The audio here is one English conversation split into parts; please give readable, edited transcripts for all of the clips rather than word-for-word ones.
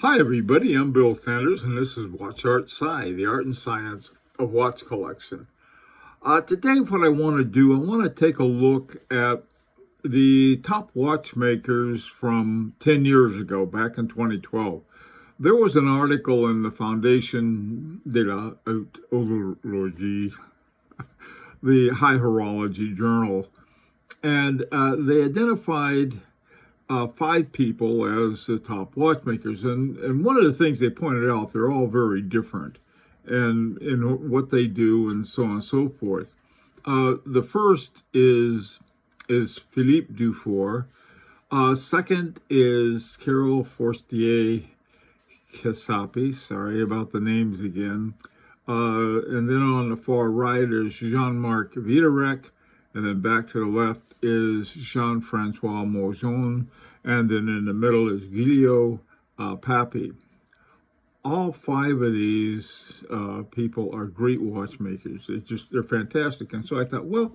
Hi, everybody. I'm Bill Sanders, and this is Watch Art Sci, the art and science of watch collection. Today, what I want to do, I want to take a look at the top watchmakers from 10 years ago, back in 2012. There was an article in the Foundation de la Haute Horologie, the High Horology Journal, and they identified five people as the top watchmakers. And one of the things they pointed out, they're all very different and in what they do and so on and so forth. The first is Philippe de Four. Second is Carol Forestier Casapi. Sorry about the names again. And then on the far right is Jean-Marc Viderec. And then back to the left is Jean-Francois Mouzon, and then in the middle is Giulio Papi. All five of these people are great watchmakers. They're fantastic. And so I thought, well,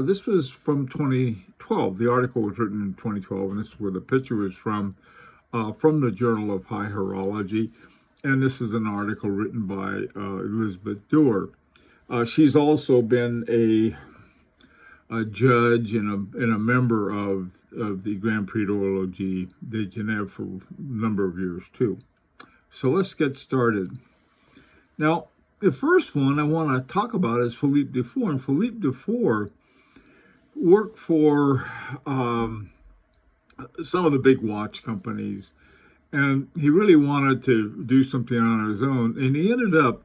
this was from 2012. The article was written in 2012, and this is where the picture was from the Journal of High Horology. And this is an article written by Elizabeth Dewar. She's also been a judge and a member of the Grand Prix d'Horlogerie de Genève for a number of years too. So let's get started. Now, the first one I want to talk about is Philippe de Four. And Philippe de Four worked for some of the big watch companies, and he really wanted to do something on his own, and he ended up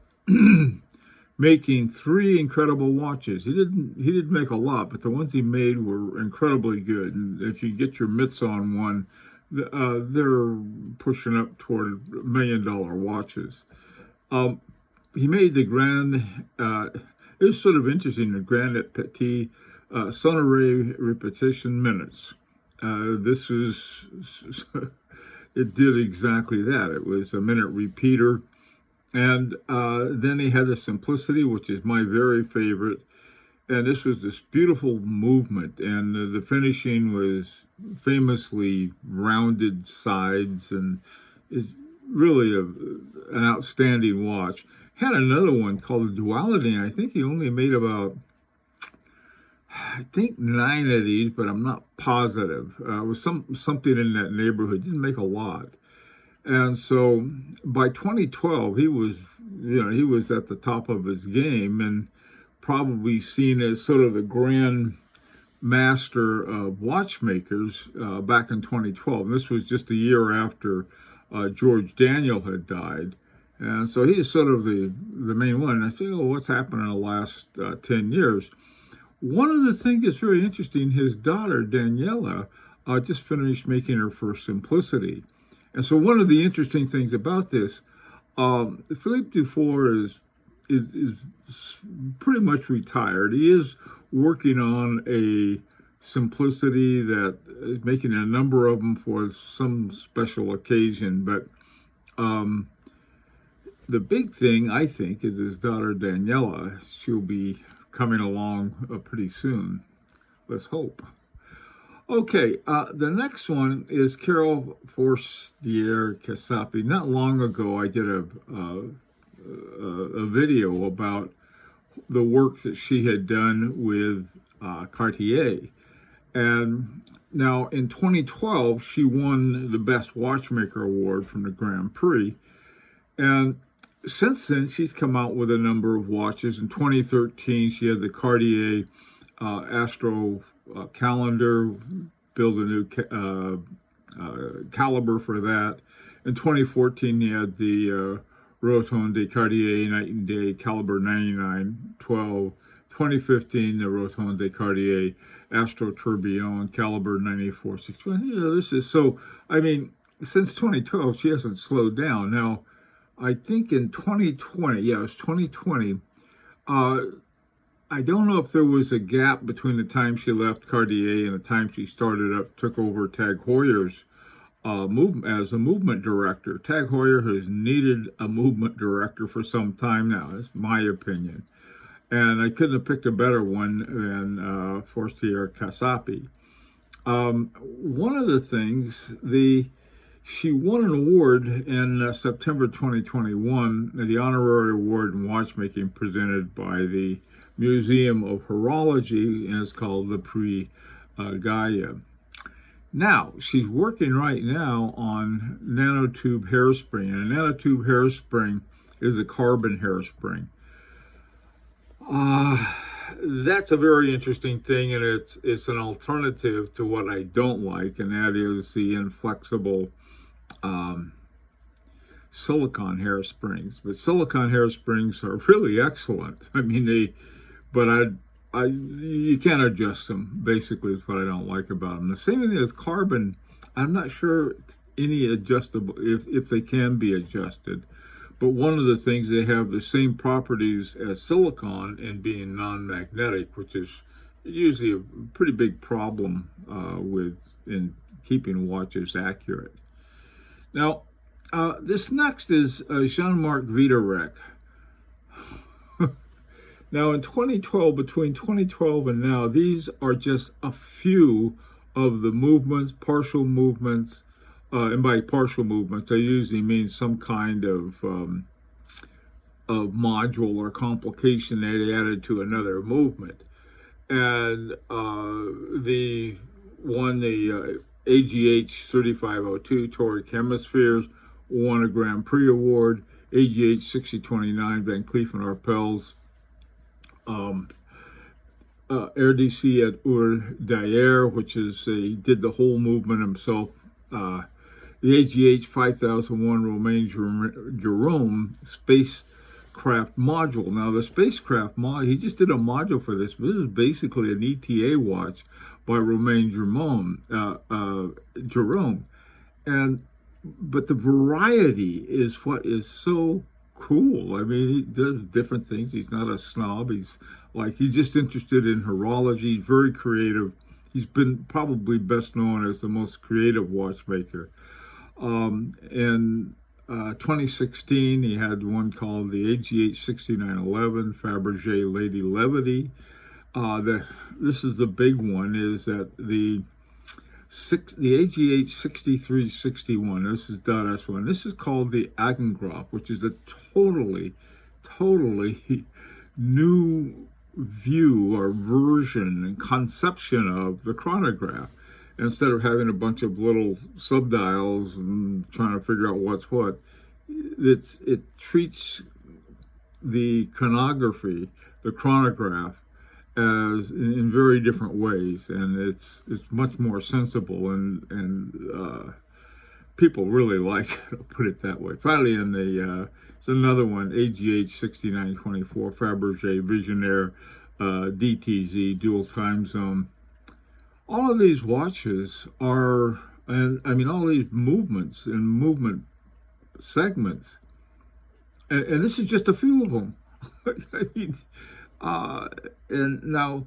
making three incredible watches. He didn't make a lot, but the ones he made were incredibly good. And if you get your mitts on one, they're pushing up toward $1 million watches. He made the Grand, it was sort of interesting, the Grand et Petit Sonore Repetition minutes. This was, it did exactly that. It was a minute repeater. And then he had the Simplicity, which is my very favorite. And this was this beautiful movement. And the finishing was famously rounded sides and is really an outstanding watch. Had another one called the Duality, and I think he only made about, 9 of these, but I'm not positive. It was something in that neighborhood. Didn't make a lot. And so by 2012, he was at the top of his game and probably seen as sort of the grand master of watchmakers back in 2012. And this was just a year after George Daniel had died. And so he's sort of the main one. And I say, oh, what's happened in the last 10 years? One of the things that's very interesting, his daughter, Daniela, just finished making her first Simplicity. And so one of the interesting things about this, Philippe de Four is pretty much retired. He is working on a Simplicity that is making a number of them for some special occasion. But the big thing, I think, is his daughter Daniela. She'll be coming along pretty soon. Let's hope. Okay, the next one is Carol Forestier Casapi. Not long ago, I did a video about the work that she had done with Cartier. And now in 2012, she won the Best Watchmaker Award from the Grand Prix. And since then, she's come out with a number of watches. In 2013, she had the Cartier Astro calendar, build a new caliber for that. In 2014, he had the Roton de Cartier Night and Day caliber 9912. 2015, the Roton de Cartier Astro Tourbillon caliber 9461. This is so, I mean, since 2012, she hasn't slowed down. Now, I think in 2020, it was 2020, I don't know if there was a gap between the time she left Cartier and the time she took over Tag Heuer's as a movement director. Tag Heuer has needed a movement director for some time now. That's my opinion. And I couldn't have picked a better one than Forestier Casapi. One of the things, She won an award in September 2021, the honorary award in watchmaking presented by the Museum of Horology, and it's called the Prix Gaia. Now, she's working right now on nanotube hairspring, and a nanotube hairspring is a carbon hairspring. That's a very interesting thing, and it's an alternative to what I don't like, and that is the inflexible silicone hairsprings. But silicone hairsprings are really excellent. I mean, you can't adjust them. Basically, is what I don't like about them. The same thing as carbon. I'm not sure any adjustable if they can be adjusted. But one of the things, they have the same properties as silicone in being non-magnetic, which is usually a pretty big problem in keeping watches accurate. Now, this next is SeanMark Vidarec. Now, in 2012, between 2012 and now, these are just a few of the movements, partial movements, and by partial movements, I usually mean some kind of module or complication they added to another movement. And the AGH 3502 Toric Hemispheres won a Grand Prix award. AGH 6029 Van Cleef and Arpels. RDC at Dayer, which is he did the whole movement himself. The AGH 5001 Romain Jerome spacecraft module. Now, the spacecraft module, he just did a module for this, but this is basically an ETA watch by Romain Jerome. But the variety is what is so cool. I mean, he does different things. He's not a snob. He's just interested in horology, very creative. He's been probably best known as the most creative watchmaker. In 2016, he had one called the AGH 6911 Fabergé Lady Levity. This is the big one, is that the AGH 6361, this is .S1, this is called the Agengraph, which is a totally new view or version and conception of the chronograph. Instead of having a bunch of little subdials and trying to figure out what's what, it treats the chronography, the chronograph, as in very different ways, and it's much more sensible, and people really like it, I'll put it that way. Finally, it's another one, AGH 6924 Fabergé Visionaire DTZ dual time zone. All of these watches are, and I mean, all these movements and movement segments, and this is just a few of them. I mean, and now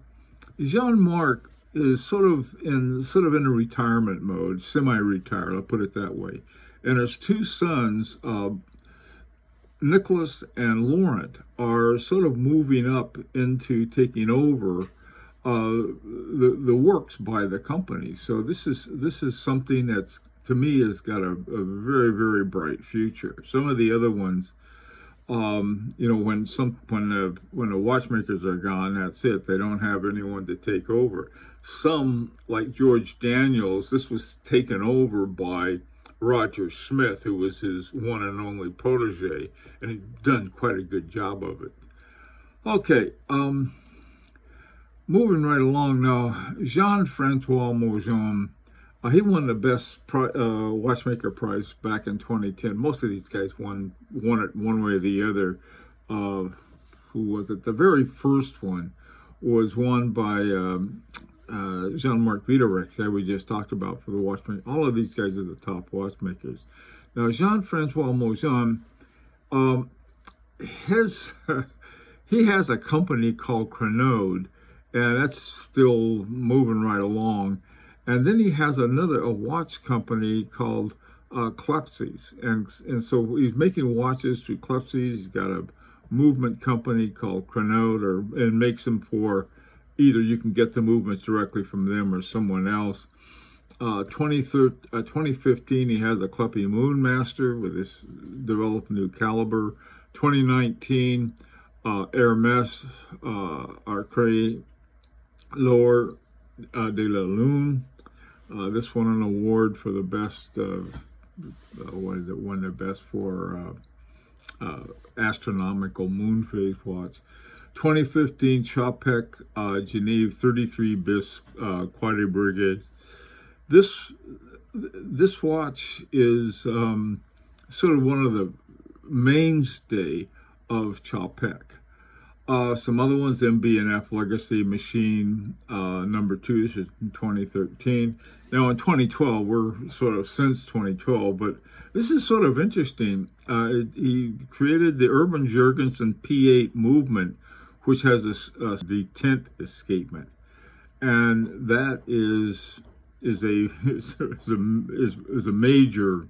SeanMark is sort of in a retirement mode, semi-retired, I'll put it that way. And his two sons, Nicholas and Laurent, are sort of moving up into taking over the works by the company. So this is something that's, to me, has got a very, very bright future. Some of the other ones, when the watchmakers are gone, that's it. They don't have anyone to take over. Some, like George Daniels, this was taken over by Roger Smith, who was his one and only protege, and he'd done quite a good job of it. Okay, moving right along now, Jean-Francois Mouzon, he won the best watchmaker prize back in 2010. Most of these guys won it one way or the other. Who was it? The very first one was won by SeanMark Vidarec, that we just talked about, for the watchmaker. All of these guys are the top watchmakers. Now, Jean-Francois Mouzon, he has a company called Crenode, and that's still moving right along. And then he has a watch company called Klepsies, and so he's making watches through Klepsies. He's got a movement company called Crenode, and makes them for either you can get the movements directly from them or someone else. 2015, he had the Kleppy Moonmaster with this developed new caliber. 2019, Hermes Arcre L'Or de la Lune. This won an award for the best, won the best for astronomical moon phase watch. 2015 Chopek Genève 33 bis Quadribrigade. This watch is sort of one of the mainstay of Chopek. Some other ones, MB&F Legacy Machine number 2, this is in 2013. Now in 2012, we're sort of since 2012, but this is sort of interesting. He created the Urban Jurgensen P8 movement, which has the tent escapement, and that is a major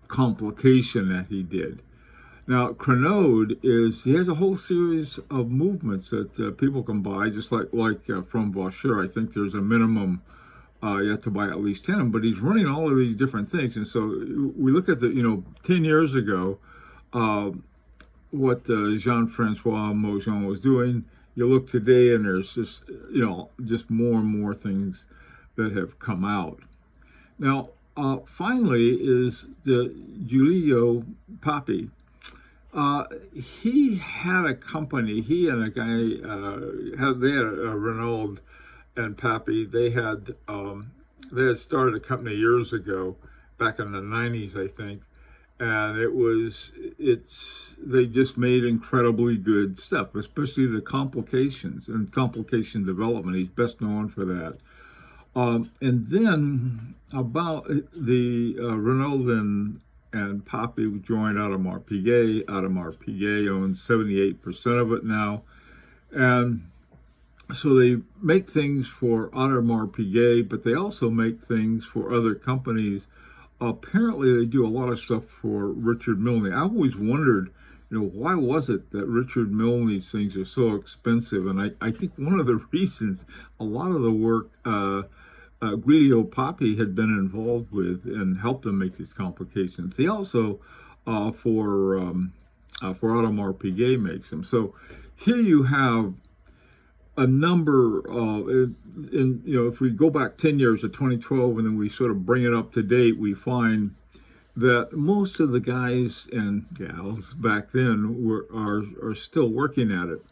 complication that he did. Now, Crenode he has a whole series of movements that people can buy, just like from Vaucher. I think there's a minimum you have to buy at least 10 of them, but he's running all of these different things. And so we look at 10 years ago, what Jean-Francois Mojon was doing. You look today and there's just, just more and more things that have come out. Now, finally is the Giulio Poppe. He had a company, he and a guy, they had Renaud and Poppe. They had started a company years ago, back in the 90s, I think. And they just made incredibly good stuff, especially the complications and complication development. He's best known for that. And then about the Renaud and Poppe joined Audemars Piguet. Audemars Piguet owns 78% of it now. And so they make things for Audemars Piguet, but they also make things for other companies. Apparently, they do a lot of stuff for Richard Mille. I always wondered, why was it that Richard Mille's things are so expensive? And I think one of the reasons, a lot of the work Giulio Poppe had been involved with and helped them make these complications. He also, for Audemars Piguet, makes them. So here you have a number of, if we go back 10 years to 2012 and then we sort of bring it up to date, we find that most of the guys and gals back then are still working at it.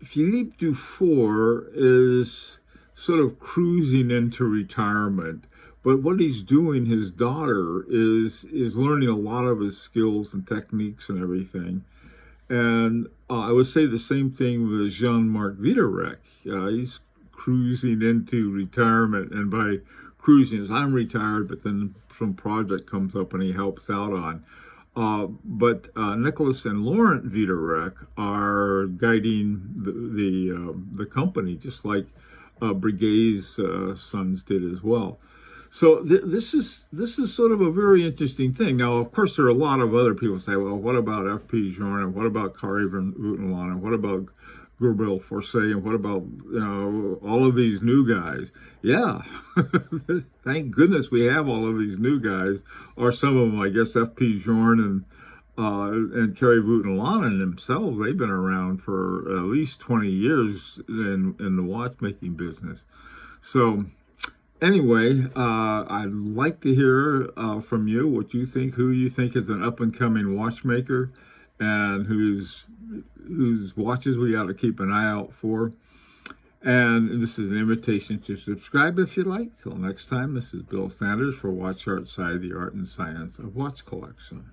Philippe de Four is sort of cruising into retirement, but what he's doing, his daughter is learning a lot of his skills and techniques and everything. And I would say the same thing with Jean-Marc Viderec. He's cruising into retirement, and by cruising is I'm retired, but then some project comes up and he helps out on. But Nicholas and Laurent Viderec are guiding the company, just like Breguet's sons did as well. So this is sort of a very interesting thing. Now, of course, there are a lot of other people who say, well, what about F.P. Journe, and what about Cartier Voutelange, and what about Gabriel Forcé, and what about all of these new guys? Yeah, thank goodness we have all of these new guys, or some of them, I guess, F.P. Journe and Cartier Voutelange themselves. They've been around for at least 20 years in the watchmaking business. So anyway, I'd like to hear from you what you think, who you think is an up-and-coming watchmaker, and whose watches we ought to keep an eye out for. And this is an invitation to subscribe if you like. Till next time, this is Bill Sanders for Watch Art Side, the Art and Science of Watch Collection.